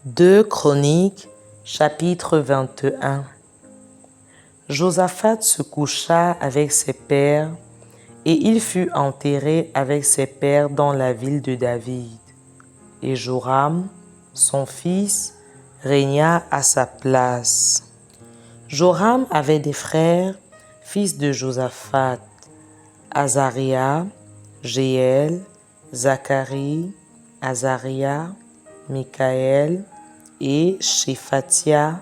2 Chroniques, chapitre 21. Josaphat se coucha avec ses pères, et il fut enterré avec ses pères dans la ville de David. Et Joram, son fils, régna à sa place. Joram avait des frères, fils de Josaphat, Azaria, Jéel, Zacharie, Azaria, Michaël et Shéphatia,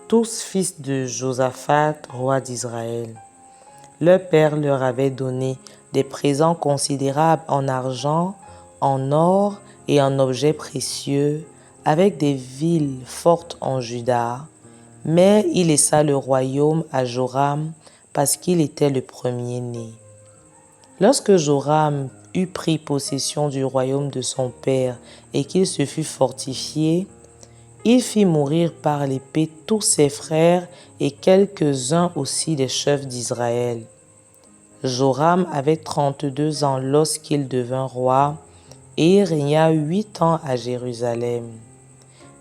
tous fils de Josaphat, roi d'Israël. Leur père leur avait donné des présents considérables en argent, en or et en objets précieux, avec des villes fortes en Juda, mais il laissa le royaume à Joram parce qu'il était le premier-né. Lorsque Joram eut pris possession du royaume de son père et qu'il se fut fortifié, il fit mourir par l'épée tous ses frères et quelques-uns aussi des chefs d'Israël. Joram avait 32 ans lorsqu'il devint roi et il régna 8 ans à Jérusalem.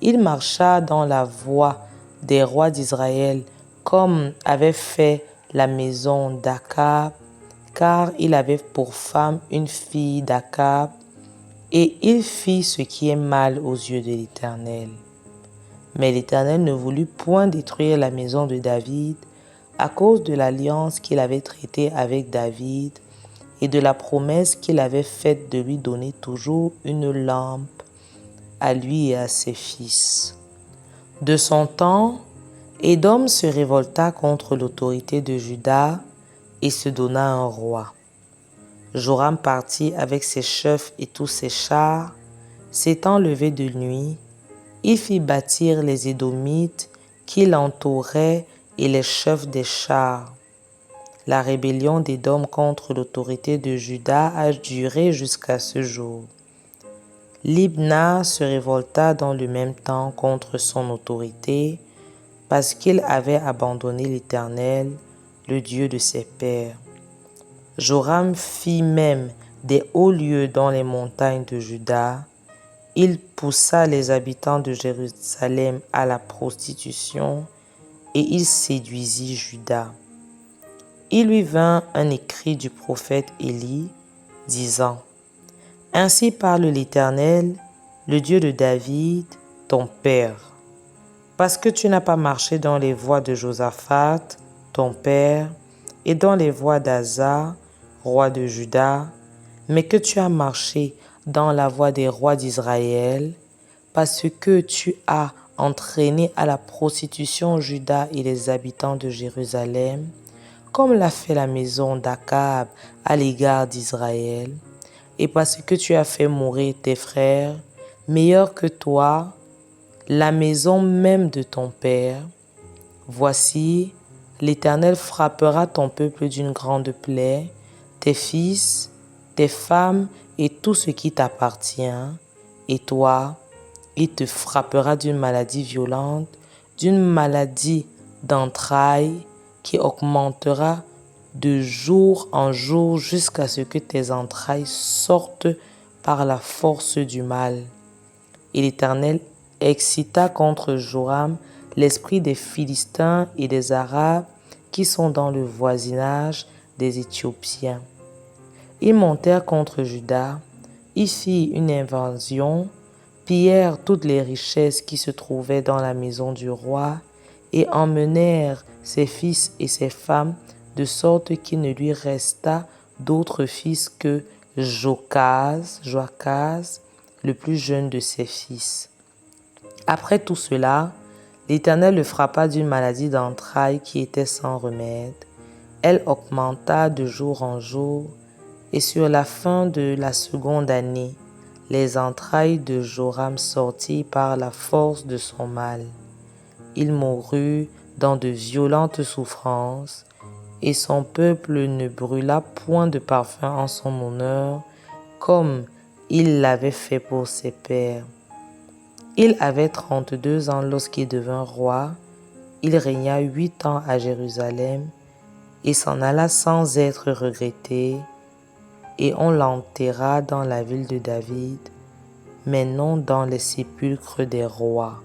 Il marcha dans la voie des rois d'Israël comme avait fait la maison d'Akab, car il avait pour femme une fille d'Akab, et il fit ce qui est mal aux yeux de l'Éternel. Mais l'Éternel ne voulut point détruire la maison de David à cause de l'alliance qu'il avait traitée avec David et de la promesse qu'il avait faite de lui donner toujours une lampe à lui et à ses fils. De son temps, Édom se révolta contre l'autorité de Juda et se donna un roi. Joram partit avec ses chefs et tous ses chars. S'étant levé de nuit, il fit bâtir les Édomites qui l'entouraient et les chefs des chars. La rébellion d'Édom contre l'autorité de Juda a duré jusqu'à ce jour. Libna se révolta dans le même temps contre son autorité parce qu'il avait abandonné l'Éternel, le Dieu de ses pères. Joram fit même des hauts lieux dans les montagnes de Juda. Il poussa les habitants de Jérusalem à la prostitution et il séduisit Juda. Il lui vint un écrit du prophète Élie, disant : « Ainsi parle l'Éternel, le Dieu de David, ton père. Parce que tu n'as pas marché dans les voies de Josaphat, ton père, et dans les voies d'Asa, roi de Juda, mais que tu as marché dans la voie des rois d'Israël, parce que tu as entraîné à la prostitution Juda et les habitants de Jérusalem, comme l'a fait la maison d'Akab à l'égard d'Israël, et parce que tu as fait mourir tes frères, meilleurs que toi, la maison même de ton père. Voici, l'Éternel frappera ton peuple d'une grande plaie, tes fils, tes femmes et tout ce qui t'appartient, et toi, il te frappera d'une maladie violente, d'une maladie d'entrailles qui augmentera de jour en jour jusqu'à ce que tes entrailles sortent par la force du mal. Et l'Éternel excita contre Joram l'esprit des Philistins et des Arabes qui sont dans le voisinage des Éthiopiens. Ils montèrent contre Juda, ils firent une invasion, pillèrent toutes les richesses qui se trouvaient dans la maison du roi et emmenèrent ses fils et ses femmes, de sorte qu'il ne lui resta d'autre fils que Joachaz, le plus jeune de ses fils. Après tout cela, l'Éternel le frappa d'une maladie d'entrailles qui était sans remède. Elle augmenta de jour en jour, et sur la fin de la seconde année, les entrailles de Joram sortirent par la force de son mal. Il mourut dans de violentes souffrances, et son peuple ne brûla point de parfum en son honneur, comme il l'avait fait pour ses pères. Il avait 32 ans lorsqu'il devint roi. Il régna 8 ans à Jérusalem et s'en alla sans être regretté, et on l'enterra dans la ville de David. mais non dans les sépulcres des rois.